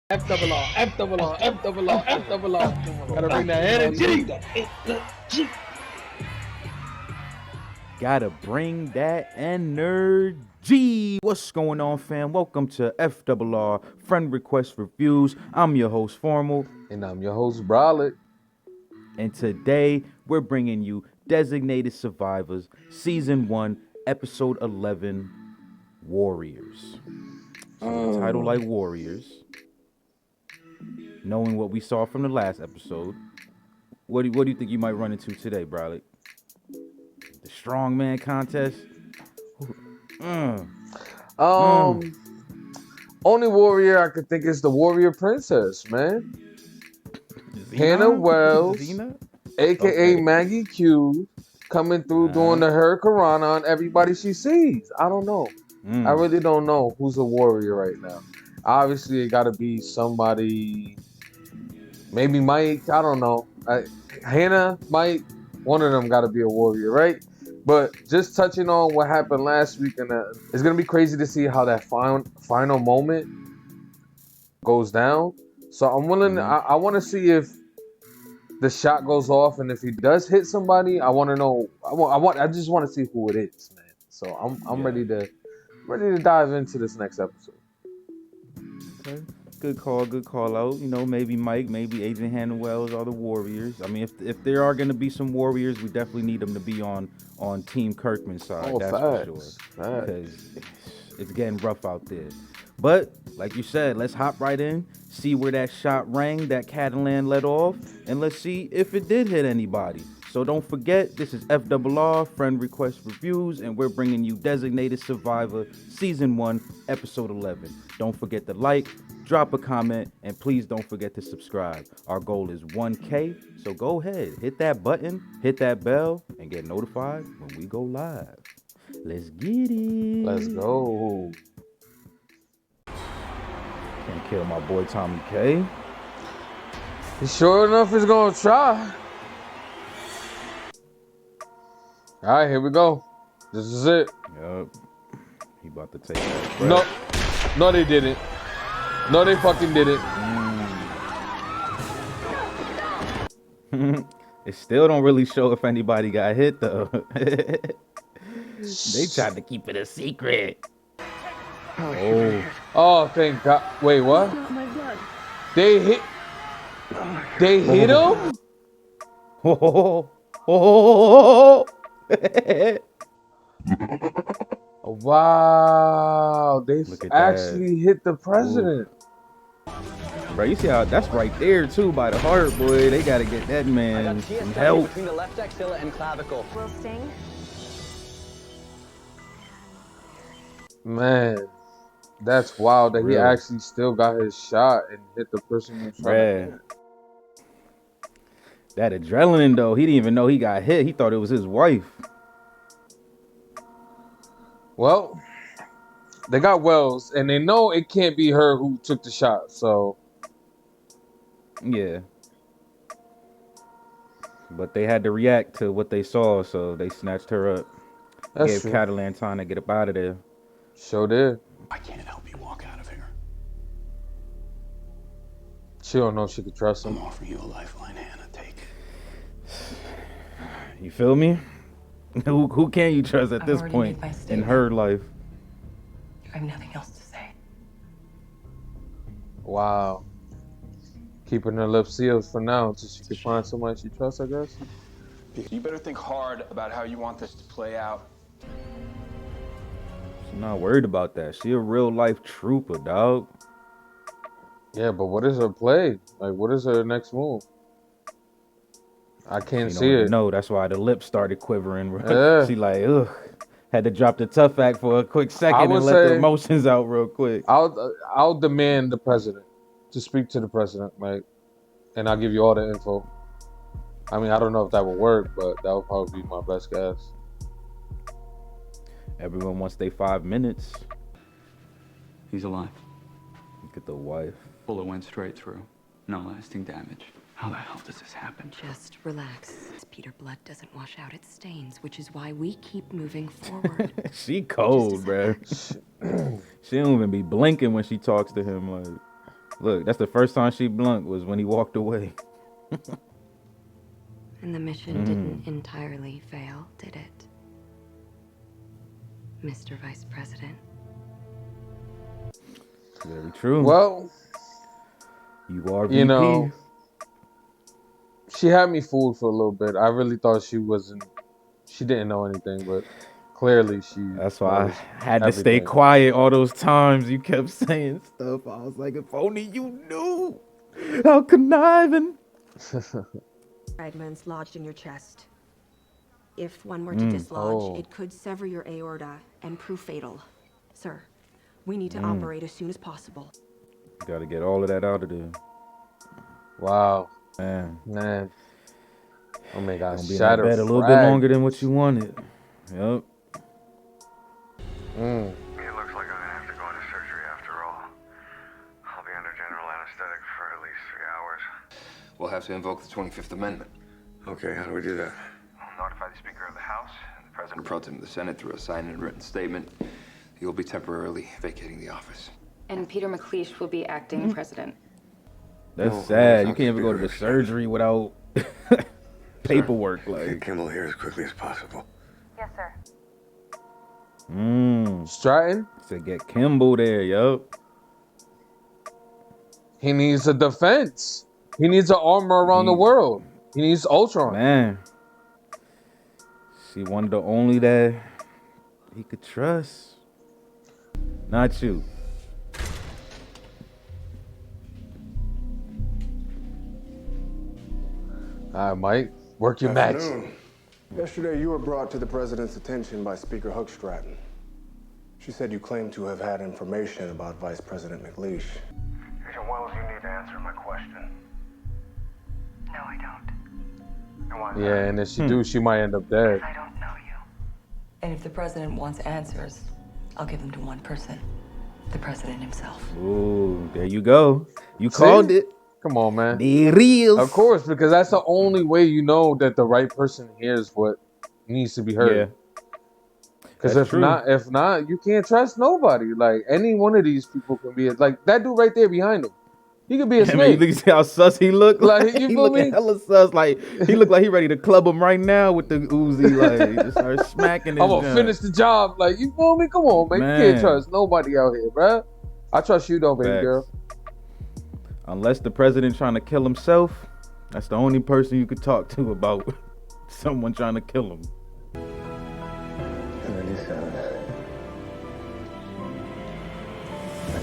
F double R, F double R, F double R, F double R. Gotta bring that energy. Gotta bring that energy. What's going on, fam? Welcome to FRR Friend Request Reviews. I'm your host, Formal. And I'm your host, Bralik. And today, we're bringing you Designated Survivors, Season 1, Episode 11, Warriors. So the title like Warriors. Knowing what we saw from the last episode, what do you think you might run into today, Bralik? The strongman contest? Only warrior I could think is the warrior princess, man. Hannah Wells, aka Maggie Q, coming through doing the hurricane on everybody she sees. I don't know. I really don't know who's a warrior right now. Obviously, it got to be somebody. Maybe Mike. I don't know. Hannah, Mike. One of them got to be a warrior, right? But just touching on what happened last week, and it's gonna be crazy to see how that final moment goes down. So I'm willing. I want to see if the shot goes off, and if he does hit somebody, I want to know. I just want to see who it is, man. So I'm ready to dive into this next episode. Okay. Good call out. You know, maybe Mike, maybe Agent Hannah Wells are the Warriors. I mean, if there are going to be some Warriors, we definitely need them to be on Team Kirkman's side. Oh, that's facts, for sure. Because it's getting rough out there. But like you said, let's hop right in, see where that shot rang, that Catalan let off, and let's see if it did hit anybody. So don't forget, this is FRR Friend Request Reviews, and we're bringing you Designated Survivor Season 1, Episode 11. Don't forget to like, drop a comment, and please don't forget to subscribe. Our goal is 1K, so go ahead, hit that button, hit that bell, and get notified when we go live. Let's get it. Let's go. Can't kill my boy Tommy K. He sure enough is gonna try. All right, here we go. This is it. Yup. He about to take that. No, they didn't. No, they fucking didn't. It still don't really show if anybody got hit though. They tried to keep it a secret. Oh, thank God. Wait, what? They hit him? Wow, they actually hit the president. Bro, you see how that's right there too by the heart, boy. They gotta get that man some help. Between the left axilla and clavicle. Will sting. Man, that's wild that he actually still got his shot and hit the person who shot him. That adrenaline though, he didn't even know he got hit. He thought it was his wife. Well, they got Wells, and they know it can't be her who took the shot, so. Yeah. But they had to react to what they saw, so they snatched her up. Gave Catalan time to get up out of there. Sure did. I can't help you walk out of here. She don't know if she could trust him. I'm offering you a lifeline, Hannah. Take it. You feel me? Who can you trust at this point in her life? I have nothing else to say. Wow. Keeping her lips sealed for now until she can find somebody she trusts, I guess. You better think hard about how you want this to play out. She's not worried about that. She a real life trooper, dog. Yeah, but what is her play? Like, what is her next move? I can't see it. No, that's why the lips started quivering. Yeah. She like, ugh. Had to drop the tough act for a quick second and let the emotions out real quick. I'll demand the president to speak to the president, like, and I'll give you all the info. I mean, I don't know if that will work, but that would probably be my best guess. Everyone wants their 5 minutes. He's alive. Look at the wife. Bullet went straight through. No lasting damage. How the hell does this happen? Just relax. Peter blood doesn't wash out its stains, which is why we keep moving forward. She cold, bruh. She don't even be blinking when she talks to him. Like, Look, that's the first time she blunked was when he walked away. And the mission didn't entirely fail, did it? Mr. Vice President. Very true. Well, you are VP. you know, she had me fooled for a little bit. I really thought she didn't know anything, but clearly she. That's why knows I had to stay everything. quiet all those times you kept saying stuff. I was like, if only you knew how conniving. Fragments lodged in your chest. If one were to dislodge, it could sever your aorta and prove fatal. Sir, we need to operate as soon as possible. Got to get all of that out of there. Wow, Man. Oh my gosh, Gonna be in that bed a little bit longer than what you wanted. Yep. It looks like I'm gonna have to go into surgery after all. I'll be under general anesthetic for at least 3 hours. We'll have to invoke the 25th Amendment. Okay, how do we do that? I'll notify the Speaker of the House and the President Pro Tem of the Senate through a signed and written statement. You'll be temporarily vacating the office. And Peter McLeish will be acting president. That's sad. You can't even go to the surgery without paperwork. Get Kimball here as quickly as possible. Yes, sir. Stratton? Said get Kimball there, yup. He needs a defense. He needs an armor around the world. He needs Ultron. Man. She one of the only that he could trust. Not you. All right, Mike. Work your magic. Afternoon. Yesterday, you were brought to the president's attention by Speaker Hook Stratton. She said you claimed to have had information about Vice President McLeish. Agent Wells, you need to answer my question. No, I don't. And why is Yeah, that? and if she do, she might end up dead. I don't know you. And if the president wants answers, I'll give them to one person. The president himself. Ooh, there you go. You called it. Come on, man. The real. Of course, because that's the only way you know that the right person hears what needs to be heard. Yeah. Because That's true. if not, you can't trust nobody. Like any one of these people can be like that dude right there behind him. He could be a I mean, snake. you see how sus he looked? Like, you he feel looking me? hella sus. Like he looked like he ready to club him right now with the Uzi. Like he just start smacking his I'm gonna gun. finish the job. Like you feel me? Come on, man. You can't trust nobody out here, bruh. I trust you though, baby Facts. girl. Unless the president trying to kill himself, that's the only person you could talk to about someone trying to kill him.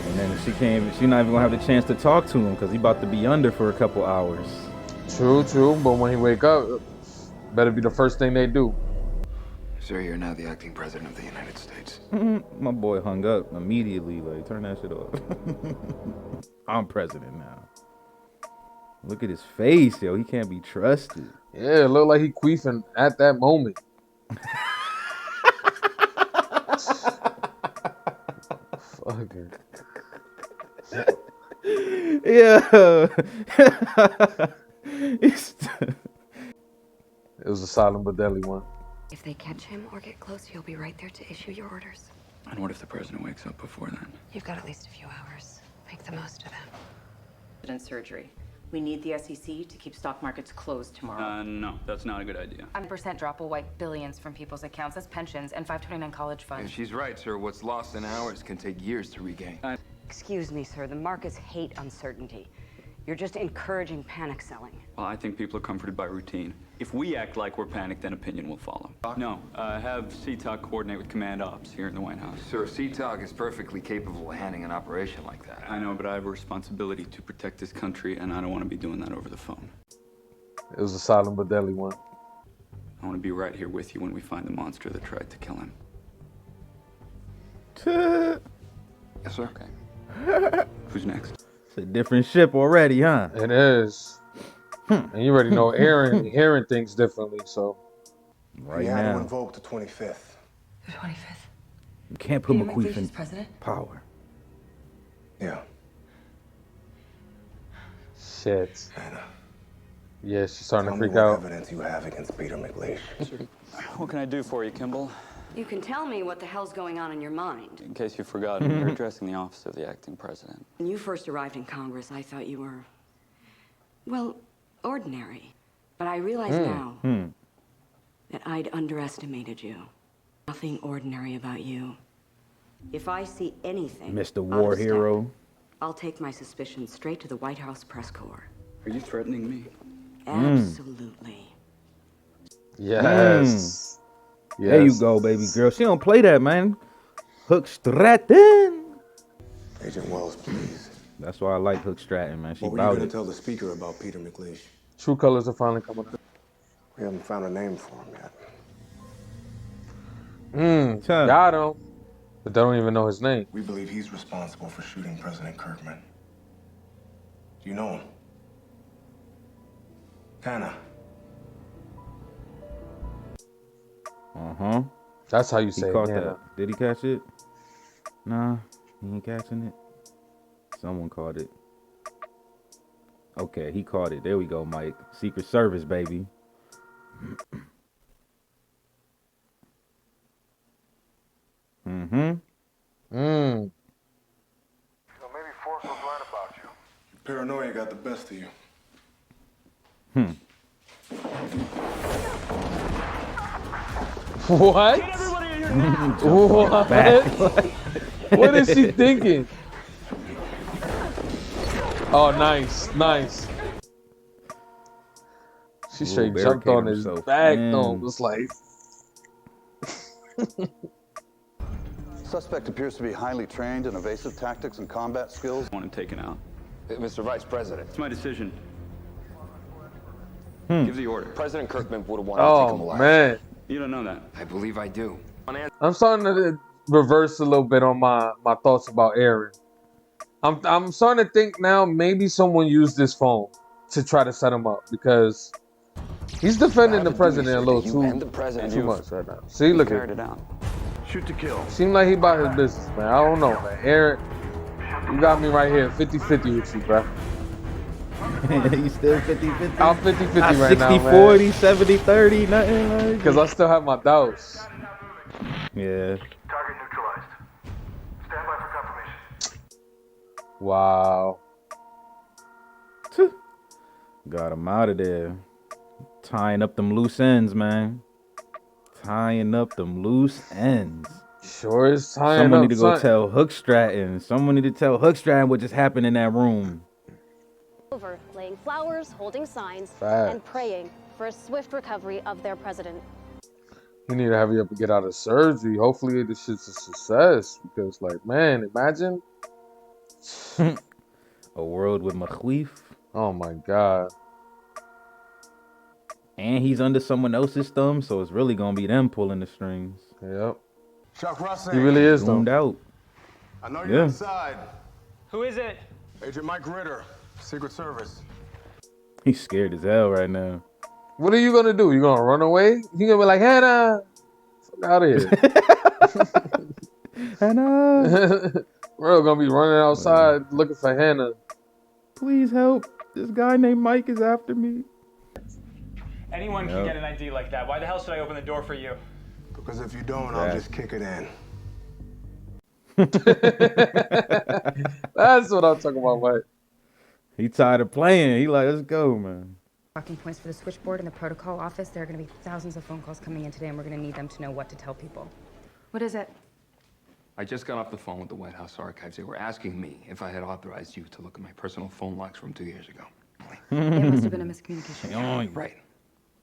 And then she not even gonna have the chance to talk to him because he about to be under for a couple hours. True. But when he wake up, better be the first thing they do. Sir, you're now the acting president of the United States. My boy hung up immediately. Like, turn that shit off. I'm president now. Look at his face, yo. He can't be trusted. Yeah, it looked like he queefing at that moment. Fucking. Yeah. It was a silent but deadly one. If they catch him or get close, you'll be right there to issue your orders. And what if the president wakes up before then? You've got at least a few hours. Make the most of them. President surgery. We need the SEC to keep stock markets closed tomorrow. No, that's not a good idea. 1% drop will wipe billions from people's accounts as pensions and 529 college And funds. she's right, sir. What's lost in hours can take years to regain. Excuse me, sir. The markets hate uncertainty. You're just encouraging panic selling. Well, I think people are comforted by routine. If we act like we're panicked, then opinion will follow. No, have CTOC coordinate with Command Ops here in the White House. Sir, CTOC is perfectly capable of handling an operation like that. I know, but I have a responsibility to protect this country, and I don't want to be doing that over the phone. It was a silent but deadly one. I want to be right here with you when we find the monster that tried to kill him. Yes, sir. Okay. Who's next? It's a different ship already, huh? It is. And you already know Aaron hearing things differently, so. Right you had to now. invoke the 25th. The 25th. You can't put Peter McQueef McLeish in is president? power. Yeah. Shit. Yeah, she's starting Tell to me freak what out. evidence you have against Peter McLeish. What can I do for you, Kimball? You can tell me what the hell's going on in your mind. In case you've forgotten, you're addressing the office of the acting president. When you first arrived in Congress, I thought you were, well, ordinary. But I realize now that I'd underestimated you. Nothing ordinary about you. If I see anything Mr. out War of step, Hero. I'll take my suspicions straight to the White House press corps. Are you threatening me? Absolutely. Yes. There you go, baby girl. She don't play that, man. Hook Stratton. Agent Wells, please. That's why I like Hook Stratton, man. She What were you about going it. to tell the speaker about Peter McLeish? True colors are finally coming out. We haven't found a name for him yet. Got him. But they don't even know his name. We believe he's responsible for shooting President Kirkman. Do you know him? Hannah. That's how you He say caught it. that. Did he catch it? Nah, he ain't catching it. Someone caught it. Okay, he caught it. There we go, Mike. Secret Service, baby. So maybe Force was right about you. Paranoia got the best of you. What? What? What is she thinking? Oh, nice. She straight jumped on his back, though. It was like... Suspect appears to be highly trained in evasive tactics and combat skills. I want him taken out. Mr. Vice President. It's my decision. Give the order. President Kirkman would have wanted to take him Oh, alive. man. You don't know that. I believe I do. I'm starting to reverse a little bit on my thoughts about Aaron. I'm starting to think now maybe someone used this phone to try to set him up because he's defending the president a little too much right now. See, look at it out. Shoot to kill. Seem like he about his business, man. I don't know, man. Aaron, you got me right here, 50-50 with you, bro. You still 50-50? I'm 50-50 right now, man. 60-40, 70-30, nothing like. Because I still have my doubts. Yeah. Target neutralized. Stand by for confirmation. Wow. Got him out of there. Tying up them loose ends, man. Tying up them loose ends. Sure is tying Someone up, need to go son. tell Hook Stratton. Someone need to tell Hook Stratton what just happened in that room. Over, laying flowers, holding signs, Facts. and praying for a swift recovery of their president. You need to hurry up and get out of surgery. Hopefully this shit's a success. Because, like, man, imagine. A world with Makhweef. Oh, my God. And he's under someone else's thumb, so it's really going to be them pulling the strings. Yep. Chuck Russell. He really is, though. Zoomed out. I know you're Yeah. inside. Who is it? Agent Mike Ritter, Secret Service. He's scared as hell right now. What are you going to do? You going to run away? You going to be like, Hannah, fuck out of here. Hannah. We're going to be running outside looking for Hannah. Please help. This guy named Mike is after me. Anyone can get an ID like that. Why the hell should I open the door for you? Because if you don't, I'll just kick it in. That's what I'm talking about, Mike. He tired of playing. He like, let's go, man. Talking points for the switchboard and the protocol office. There are going to be thousands of phone calls coming in today, and we're going to need them to know what to tell people. What is it? I just got off the phone with the White House archives. They were asking me if I had authorized you to look at my personal phone logs from 2 years ago. It must have been a miscommunication. Right.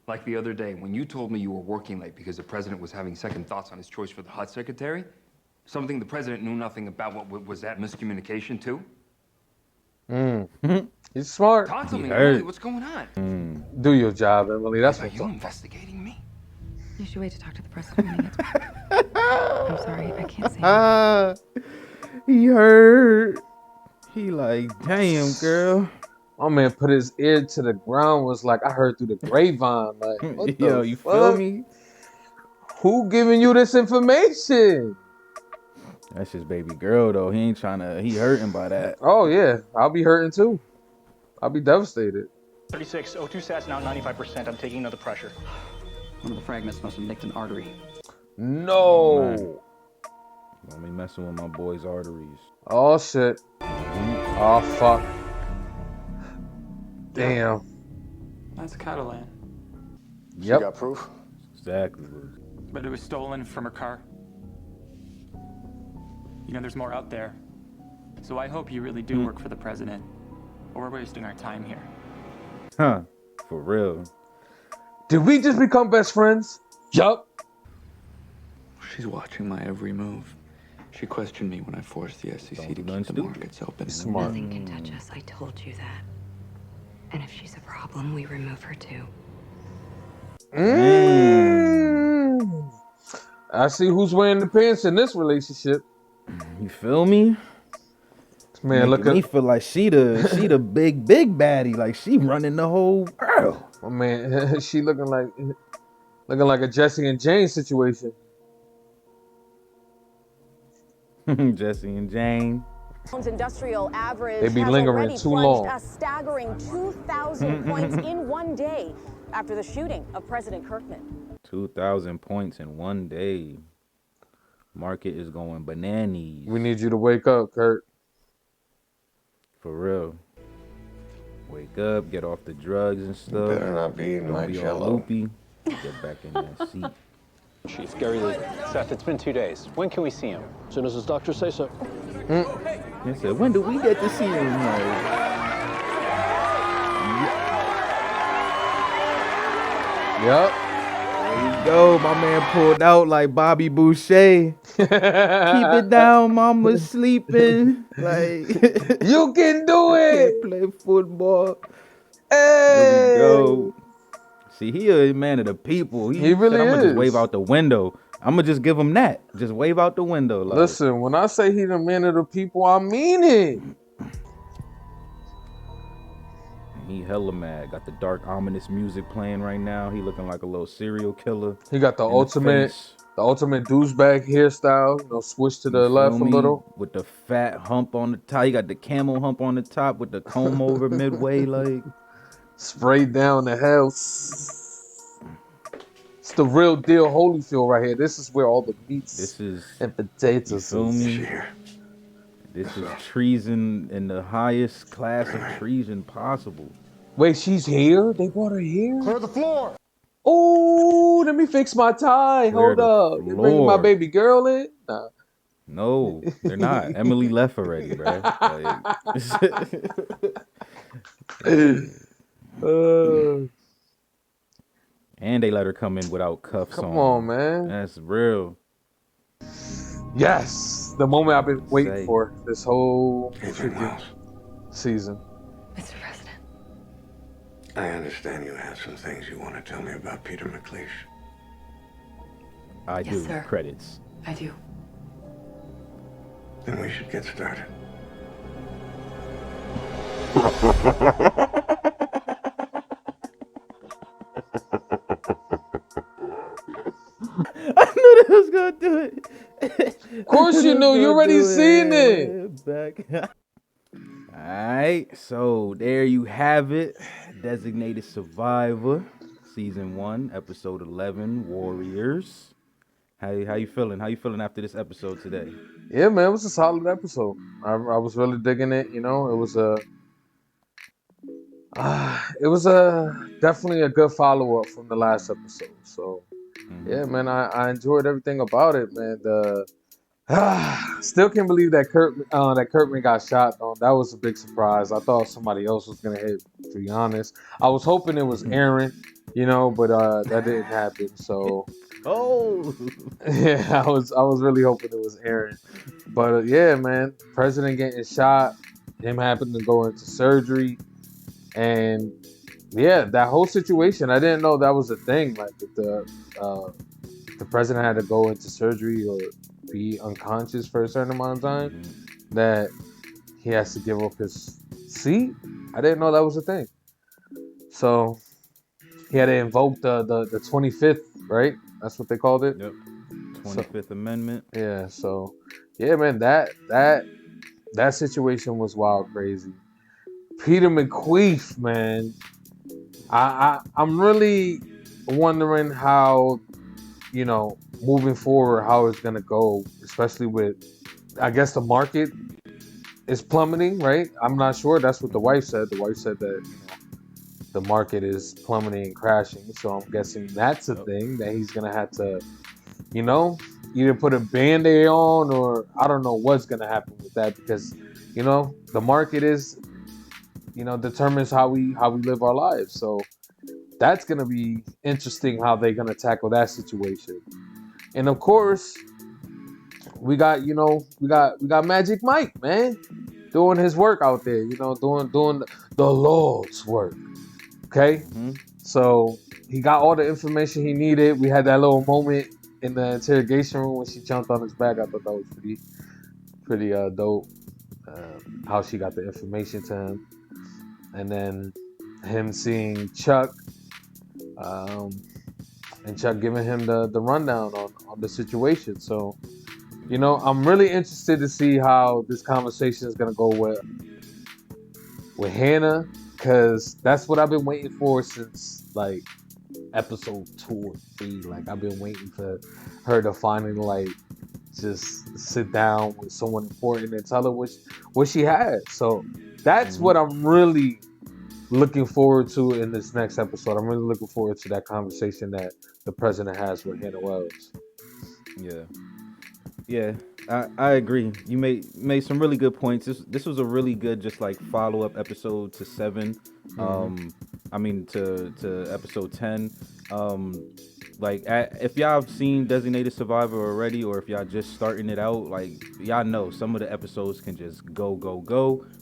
Like the other day, when you told me you were working late because the president was having second thoughts on his choice for the HUD secretary, something the president knew nothing about. What was that miscommunication too? He's smart. Talk to me, Emily. What's going on? Do your job, Emily. That's Are what's you up. investigating me? You should wait to talk to the president. I'm sorry, I can't say. He hurt. He like, damn, girl. My man put his ear to the ground, was like, I heard through the grapevine. Like, what the Yo, you fuck? feel me? Who giving you this information? That's his baby girl, though. He ain't trying to, he hurting by that. Oh, yeah. I'll be hurting, too. I'll be devastated. 36, O2 sats now 95%. I'm taking another pressure. One of the fragments must have nicked an artery. No. Don't be messing with my boy's arteries. Oh shit. Oh fuck. Damn. That's Catalan. She got proof? Exactly. But it was stolen from her car. You know, there's more out there. So I hope you really do work for the president. Or we're wasting our time here. Huh. For real. Did we just become best friends? Yup. She's watching my every move. She questioned me when I forced the SEC to keep the markets open. Smart. Nothing can touch us. I told you that. And if she's a problem, we remove her too. I see who's wearing the pants in this relationship. You feel me? Man, look Making me at feel like she the big baddie. Like she running the whole world. oh, man. She looking like a Jesse and Jane situation. Jesse and Jane. Industrial average They be has lingering already too plunged long. a staggering 2,000 points in one day after the shooting of President Kirkman. 2,000 points in one day. Market is going bananas. We need you to wake up, Kurt. For real. Wake up, get off the drugs and stuff. better not be in Don't my be all Jell-O. loopy. Get back in that seat. Chief Gary Lee. Seth, it's been 2 days. When can we see him? As soon as his doctors say so. He said, when do we get to see him? Yep. There you go. My man pulled out like Bobby Boucher. Keep it down, mama sleeping. Like you can do it. Can't play football. Hey. There we go. See, he a man of the people. He really said, I'm gonna is. just wave out the window. I'm gonna just give him that. Just wave out the window. Like. Listen, when I say he the man of the people, I mean it. He hella mad. Got the dark, ominous music playing right now. He looking like a little serial killer. He got the in ultimate face. douchebag hairstyle. You know, switch to the You left a feel me? little. With the fat hump on the top. He got the camel hump on the top with the comb over midway. Like Sprayed down the house. It's the real deal Holyfield right here. This is where all the meats and potatoes you feel me? is. This is treason in the highest class of treason possible. Wait, she's here? They brought her here? Clear the floor. Oh, let me fix my tie. Clear Hold the up. You bringing my floor. baby girl in? Nah. No, they're not. Emily left already, bro. And they let her come in without cuffs on. Come on, man. That's real. Yes, the moment I've been waiting for this whole season. Mr. President. I understand you have some things you want to tell me about Peter McLeish. I Yes, do. sir. Credits. I do. Then we should get started. I knew they was gonna do it. Of course you knew. You already seen it. Back. All right, so there you have it. Designated Survivor, Season 1, Episode 11, Warriors. How you feeling? How you feeling after this episode today? Yeah, man, it was a solid episode. I was really digging it. You know, it was definitely a good follow up from the last episode. So, yeah, man, I enjoyed everything about it, man. Still can't believe that Kurtman got shot. That was a big surprise. I thought somebody else was gonna hit. To be honest, I was hoping it was Aaron, you know, but that didn't happen. So. Oh, yeah, I was really hoping it was Aaron, but yeah, man, president getting shot, him having to go into surgery, and yeah, that whole situation. I didn't know that was a thing. Like if the president had to go into surgery or be unconscious for a certain amount of time, that he has to give up his seat. I didn't know that was a thing. So he had to invoke the 25th, right? That's what they called it. Yep. 25th Amendment. Yeah. So, yeah, man, that situation was wild, crazy. Peter McQueef, man, I'm really wondering how, you know, moving forward, how it's gonna go, especially with, I guess the market is plummeting, right? I'm not sure. That's what the wife said. The wife said that the market is plummeting and crashing. So I'm guessing that's a thing that he's gonna have to, either put a band-aid on, or I don't know what's gonna happen with that, because the market is determines how we live our lives. So that's gonna be interesting how they're gonna tackle that situation. And of course, we got Magic Mike, man, doing his work out there, doing the Lord's work. Okay, so he got all the information he needed. We had that little moment in the interrogation room when she jumped on his back. I thought that was pretty dope. How she got the information to him, and then him seeing Chuck, and Chuck giving him the rundown on the situation. So, I'm really interested to see how this conversation is gonna go with Hannah, because that's what I've been waiting for since like episode 2 or 3. Like, I've been waiting for her to finally just sit down with someone important and tell her what she had. So that's what I'm really looking forward to in this next episode. I'm really looking forward to that conversation that the president has with Hannah Wells. Yeah, I agree. You made some really good points. This was a really good just like follow up episode to 7. I mean to episode 10. If y'all have seen Designated Survivor already, or if y'all just starting it out, y'all know some of the episodes can just go.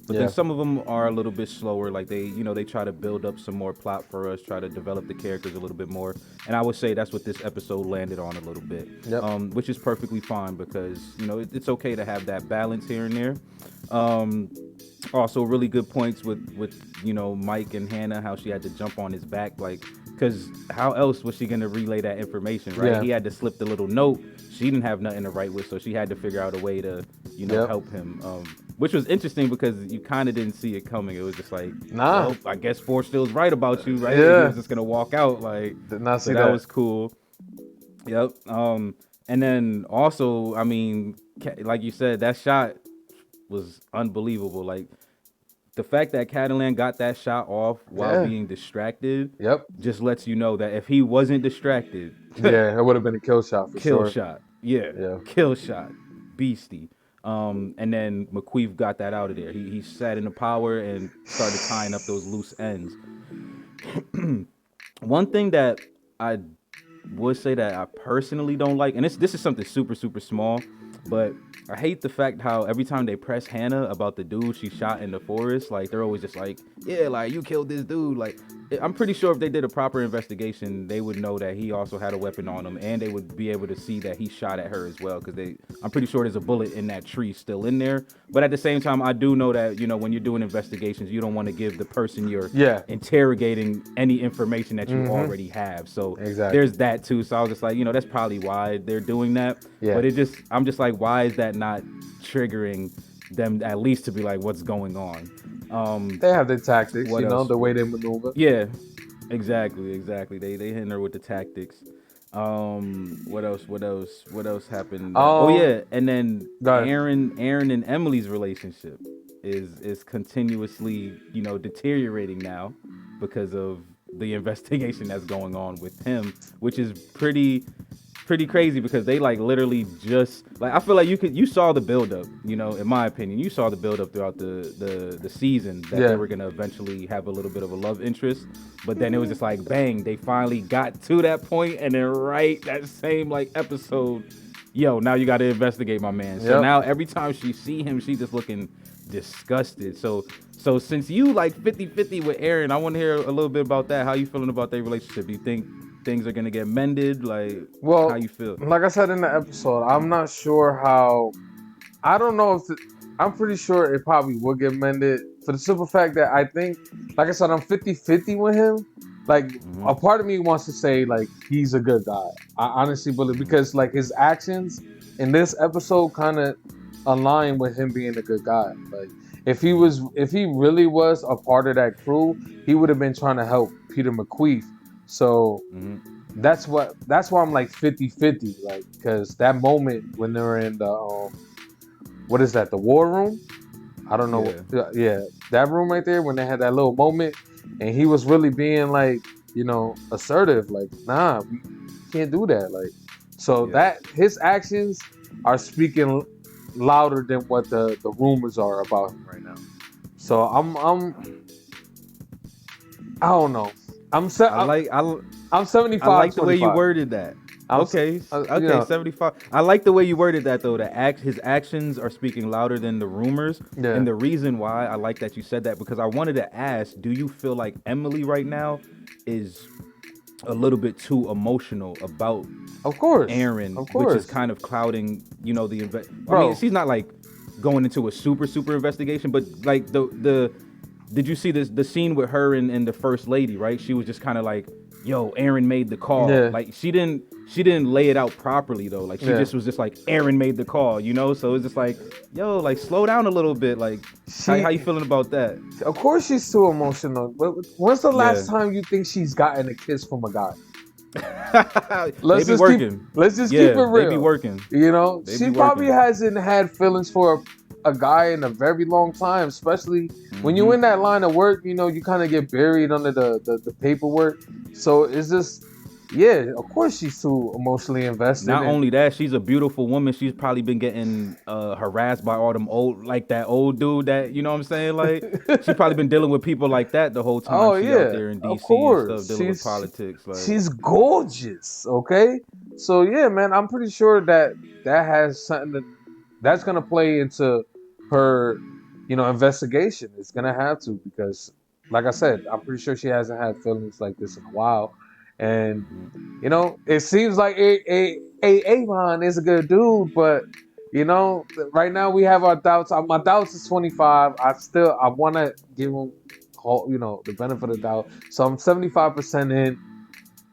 But then some of them are a little bit slower. Like they try to build up some more plot for us, try to develop the characters a little bit more. And I would say that's what this episode landed on a little bit, which is perfectly fine, because it's okay to have that balance here and there. Also, really good points with Mike and Hannah, how she had to jump on his back, because how else was she going to relay that information, right? Yeah. He had to slip the little note. She didn't have nothing to write with, so she had to figure out a way to, help him. Which was interesting because you kind of didn't see it coming. It was just like, well, I guess Forstill's right about you, right? Yeah. He was just going to walk out. Did not see so that was cool. Yep. And then also, I mean, like you said, that shot was unbelievable. The fact that Catalan got that shot off while being distracted, just lets you know that if he wasn't distracted, it would have been a kill shot for sure. Kill shot, kill shot, beastie. And then McQueef got that out of there. He sat in the power and started tying up those loose ends. One thing that I would say that I personally don't like, and this is something super, super small, but I hate the fact how every time they press Hannah about the dude she shot in the forest, they're always just you killed this dude. I'm pretty sure if they did a proper investigation, they would know that he also had a weapon on him, and they would be able to see that he shot at her as well, because I'm pretty sure there's a bullet in that tree still in there. But at the same time, I do know that, when you're doing investigations, you don't want to give the person you're interrogating any information that you already have. So there's that too. So I was just like, that's probably why they're doing that. But I'm just like, why is that not triggering them at least to be like, what's going on? They have their tactics, the way they maneuver. Yeah, exactly. They hitting her with the tactics. What else happened? And then Aaron and Emily's relationship is continuously, deteriorating now because of the investigation that's going on with him, which is pretty crazy, because they literally just I feel like you saw the buildup, in my opinion, you saw the buildup throughout the season that they were gonna eventually have a little bit of a love interest, but then it was just bang, they finally got to that point, and then that same episode, now you got to investigate my man. So now every time she see him, she just looking disgusted. So since you 50-50 with Aaron, I want to hear a little bit about that. How you feeling about their relationship? Do you think things are gonna get mended? How you feel? Like I said in the episode, I'm not sure how. I don't know if I'm pretty sure it probably will get mended, for the simple fact that I think, like I said, I'm 50-50 with him. A part of me wants to say he's a good guy. I honestly believe, because his actions in this episode kind of align with him being a good guy. If he really was a part of that crew, he would have been trying to help Peter McQueef. So that's why I'm like 50-50, like, because that moment when they were in the what is that, the war room? I don't know. Yeah, that room right there when they had that little moment, and he was really being like, assertive, like, nah, we can't do that, like, so that his actions are speaking louder than what the rumors are about him right now. So I don't know. I'm 75. I like the way you 25. worded that. Okay, 75. I like the way you worded that though. His actions are speaking louder than the rumors. Yeah. And the reason why I like that you said that, because I wanted to ask, do you feel like Emily right now is a little bit too emotional about Aaron, which is kind of clouding, the I mean, she's not like going into a super investigation, but like the did you see the scene with her and the first lady, right? She was just kind of like, yo, Aaron made the call. Yeah. Like she didn't lay it out properly though. Like she just was just like, Aaron made the call, So it's just like, yo, like slow down a little bit. Like how you feeling about that? Of course she's too emotional. But when's the last time you think she's gotten a kiss from a guy? Let's just keep it real. They be working. She probably hasn't had feelings for a guy in a very long time, especially when you're in that line of work. You kind of get buried under the paperwork. So it's just, of course she's too emotionally invested. Not only that, she's a beautiful woman. She's probably been getting harassed by all them that old dude that, you know what I'm saying? Like, she's probably been dealing with people like that the whole time she's out there in DC and stuff, dealing with politics. Like, she's gorgeous, okay? So, yeah, man, I'm pretty sure that has something that's going to play into her, investigation. It's going to have to, because, like I said, I'm pretty sure she hasn't had feelings like this in a while. And, it seems like Avon is a good dude, but, right now we have our doubts. My doubts is 25. I want to give him, the benefit of the doubt. So I'm 75% in,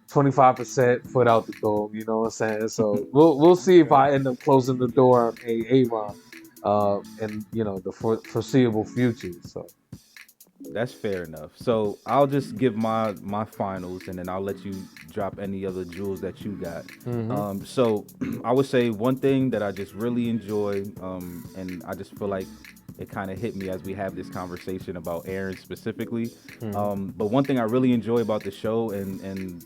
25% foot out the door. You know what I'm saying? So we'll see if I end up closing the door on Avon, in the foreseeable future. So. That's fair enough. So I'll just give my finals, and then I'll let you drop any other jewels that you got. So I would say one thing that I just really enjoy, and I just feel like it kind of hit me as we have this conversation about Aaron specifically. But one thing I really enjoy about the show, and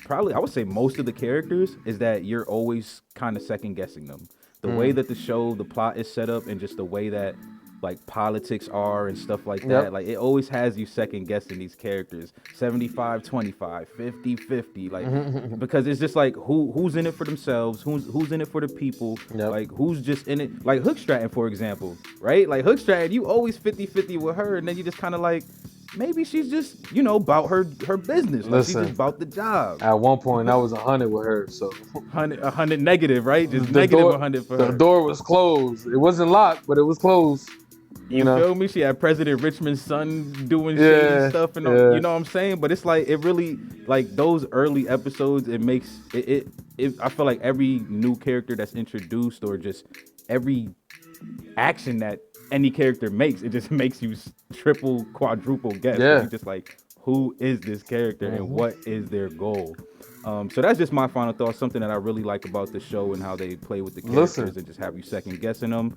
probably I would say most of the characters, is that you're always kind of second guessing them. The way that the plot is set up, and just the way that like politics are and stuff like that. Like it always has you second guessing these characters. 75-25, 50-50, like because it's just like who's in it for themselves, who's in it for the people, like who's just in it. Like Hook Stratton, for example, right? Like Hook Stratton, you always 50-50 with her, and then you just kind of like, maybe she's just, about her business. Like she's just about the job. At one point, I was 100 with her, so 100 negative, right? Just negative 100 for her. The door was closed. It wasn't locked, but it was closed. You feel me? She had President Richmond's son doing shady stuff, and you know what I'm saying? But it's like, it really, like those early episodes, it makes it. I feel like every new character that's introduced, or just every action that any character makes, it just makes you triple, quadruple guess. You're just like, who is this character and what is their goal? So that's just my final thought. Something that I really like about the show and how they play with the characters and just have you second guessing them.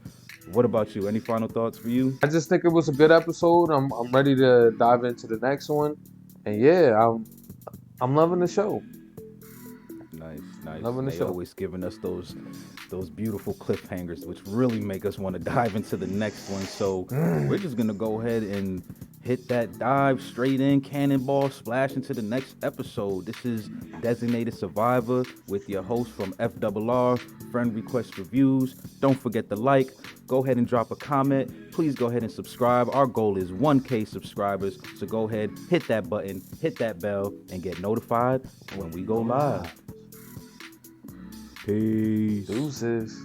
What about you? Any final thoughts for you? I just think it was a good episode. I'm ready to dive into the next one, and I'm loving the show. Nice. Loving the show. Always giving us those beautiful cliffhangers, which really make us want to dive into the next one. So we're just gonna go ahead and hit that dive straight in, cannonball splash into the next episode. This is Designated Survivor with your host from FRR, Friend Request Reviews. Don't forget to like, go ahead and drop a comment. Please go ahead and subscribe. Our goal is 1K subscribers. So go ahead, hit that button, hit that bell, and get notified when we go live. Peace. Deuces.